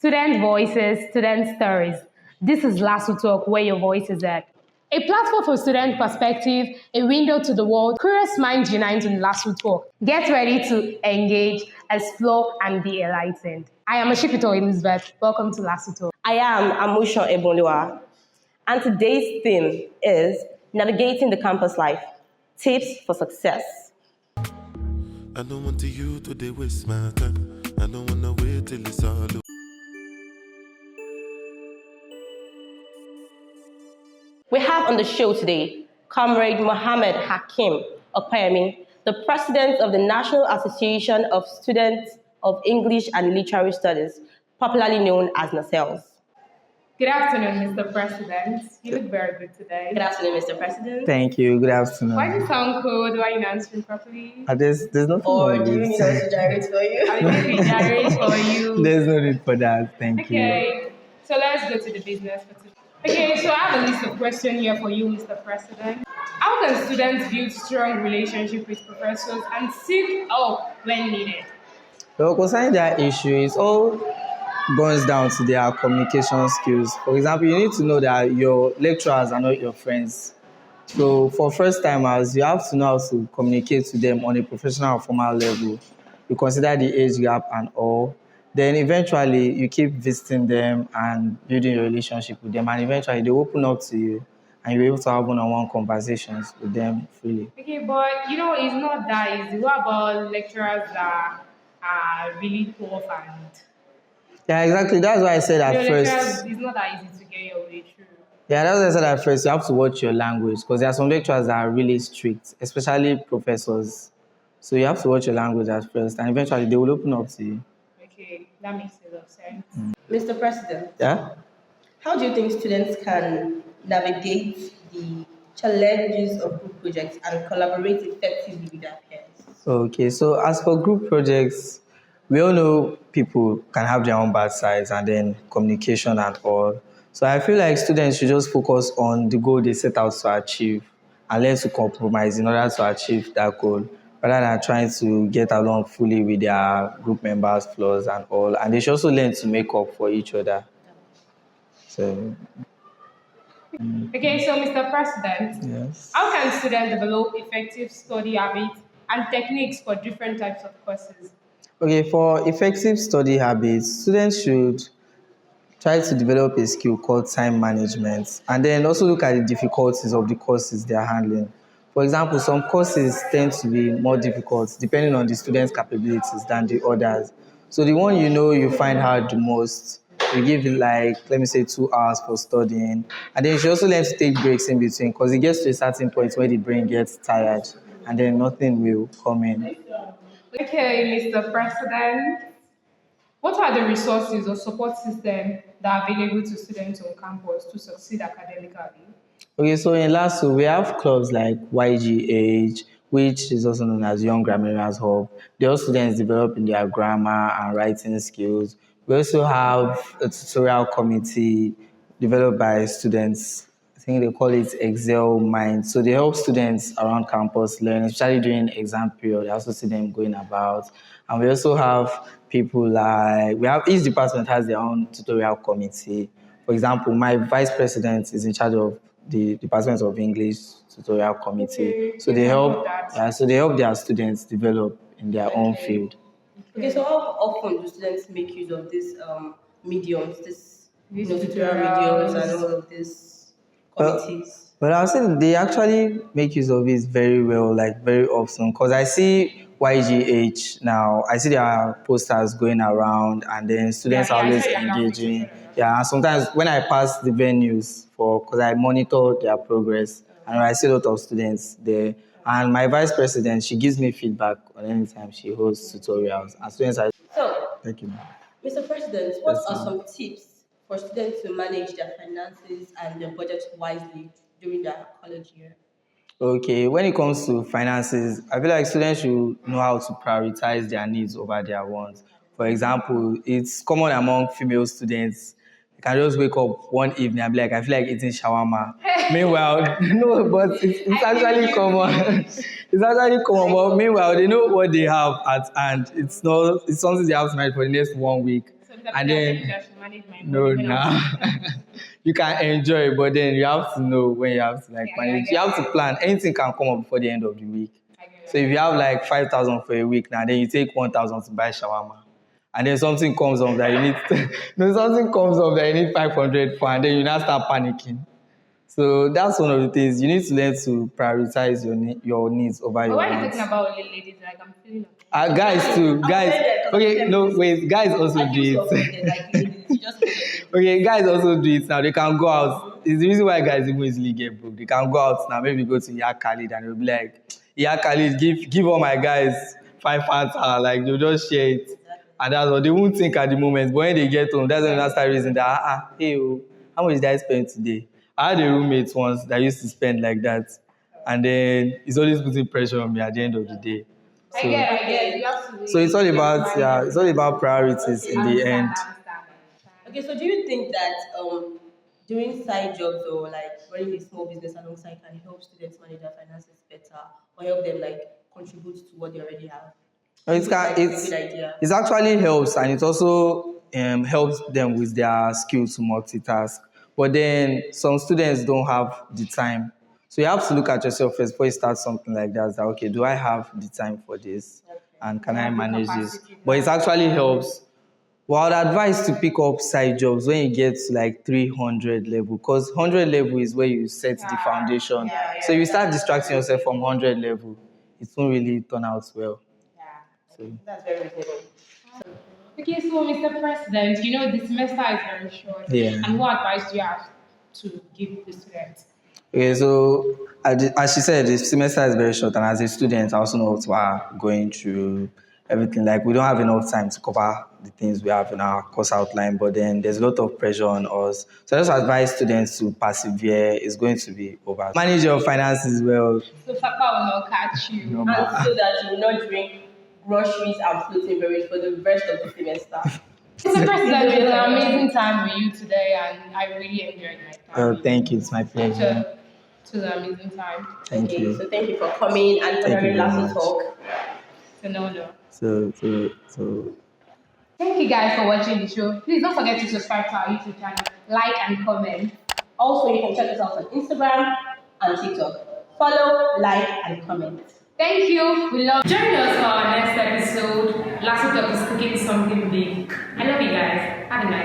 Student voices, student stories. This is Lasso Talk, where your voice is at. A platform for student perspective, a window to the world. Curious minds unite in Lasso Talk. Get ready to engage, explore, and be enlightened. I am Osipitan Elizabeth. Welcome to Lasso Talk. I am Amusan Ebunoluwa, and today's theme is navigating the campus life, tips for success. I don't want you to waste my time. I don't want to wait till it's all over. We have on the show today Comrade Mohammed Hakim Opeoluwa, the president of the National Association of Students of English and Literary Studies, popularly known as NASELS. Good afternoon, Mr. President. You look very good today. Good afternoon, Mr. President. Thank you. Good afternoon. Why do you sound cold? Why are you not answering properly? There's nothing Or wrong do you with need us to gyrate for you? I will redirect for you. There's no need for that. Thank you. Okay, so let's go to the business for today. Okay, so I have a list of questions here for you, Mr. President. How can students build strong relationship with professors and seek help when needed? So concerning that issue, it all boils down to their communication skills. For example, you need to know that your lecturers are not your friends. So for first timers, you have to know how to communicate to them on a professional or formal level. You consider the age gap and all. Then eventually you keep visiting them and building your relationship with them, and eventually they open up to you and you're able to have one-on-one conversations with them freely. Okay, but it's not that easy. What about lecturers that are really tough and Yeah, exactly. That's why I said at lecturers, first. it's not that easy to get your way through. Yeah, that's what I said at first. You have to watch your language because there are some lecturers that are really strict, especially professors. So you have to watch your language at first, and eventually they will open up to you. Okay, that makes a lot of sense. Mr. President, Yeah. how do you think students can navigate the challenges of group projects and collaborate effectively with their peers? Okay. So as for group projects, we all know people can have their own bad sides, and then communication and all. So I feel like students should just focus on the goal they set out to achieve and learn to compromise in order to achieve that goal, rather than trying to get along fully with their group members' flaws and all. And they should also learn to make up for each other. So, Okay, so Mr. President, yes. how can students develop effective study habits and techniques for different types of courses? Okay, for effective study habits, students should try to develop a skill called time management, and then also look at the difficulties of the courses they are handling. For example, some courses tend to be more difficult depending on the student's capabilities than the others. So the one you find hard the most, you give it like, let me say, 2 hours for studying. And then you should also learn to take breaks in between because it gets to a certain point where the brain gets tired and then nothing will come in. Okay, Mr. President, what are the resources or support systems that are available to students on campus to succeed academically? Okay, so in LASU, we have clubs like YGH, which is also known as Young Grammarians Hub. They help students develop in their grammar and writing skills. We also have a tutorial committee developed by students. I think they call it Excel Mind. So they help students around campus learn, especially during exam period. I also see them going about. And we also have people like, each department has their own tutorial committee. For example, my vice president is in charge of the Department of English tutorial committee. Okay, So they help their students develop in their own field. Okay, so how often do students make use of these mediums, These tutorial tutorials. mediums and all of these committees? But I would say they actually make use of it very well, like very often. Because I see YGH now, I see their posters going around, and then students are always engaging. Yeah, and sometimes when I pass the venues because I monitor their progress, and I see a lot of students there. And my vice president, she gives me feedback on any time she hosts tutorials. And students are. So, Thank you. Mr. President, what are some tips for students to manage their finances and their budget wisely during their college year? Okay, when it comes to finances, I feel like students should know how to prioritize their needs over their wants. For example, it's common among female students. You can just wake up one evening and be like, I feel like eating shawarma. Meanwhile, no, but it's actually common. It's actually common, but meanwhile, they know what they have at hand. It's something they have to manage for the next 1 week. So And then no, you can enjoy, but then you have to know when you have to like manage. You have to plan. Anything can come up before the end of the week. So if you have like 5,000 for a week now, then you take 1,000 to buy shawarma. And then something comes up that you need something comes up that you need 500 for, and then you now start panicking. So that's one of the things. You need to learn to prioritize your needs over your Why are you wants. talking about ladies? Like, I'm feeling Guys too. Guys. Okay, no, wait. Guys also do it. Okay, guys also do it now. They can go out. It's the reason why guys even easily get broke. They can go out now. Maybe go to Iya Khalid and they'll be like, Iya Khalid, give all my guys 5 Fanta. Like, they'll just share it. And that's what they won't think at the moment. But when they get home, that's when they start reasoning that, hey, how much did I spend today? I had a roommate once that used to spend like that. And then it's always putting pressure on me at the end of the day. So, I get. You have to so it's all about priorities in the end. Okay, so do you think that doing side jobs or like running a small business alongside can help students manage their finances better or help them like contribute to what they already have? It actually helps, and it also helps them with their skill to multitask. But then some students don't have the time. So you have to look at yourself first before you start something like that. That okay, do I have the time for this? And can I manage this? But it actually helps. Well, I'd advise to pick up side jobs when you get to like 300 level, because 100 level is where you set the foundation. So if you start distracting yourself from 100 level, it won't really turn out well. So That's very reasonable. Okay, so Mr. President, the semester is very short. Yeah. And what advice do you have to give the students? okay, so as she said, the semester is very short, and as a student, I also know what we are going through, everything. Like, we don't have enough time to cover the things we have in our course outline, but then there's a lot of pressure on us. So I just advise students to persevere. It's going to be over. Manage your finances well. So Papa will not catch you. No, And so that you will not drink groceries and floating berries for the rest of the semester. Mr. President, it was an amazing time with you today, and I really enjoyed my time. Thank you. It's my pleasure. To the amazing time. Thank you. So thank you for coming and for Thank you the very last much. talk. No. So. Thank you guys for watching the show. Please don't forget to subscribe to our YouTube channel, like and comment. Also, you can check us out on Instagram and TikTok. Follow, like, and comment. Thank you. We love. Join us for our next episode. Last week is cooking something big. I love you guys. Have a nice.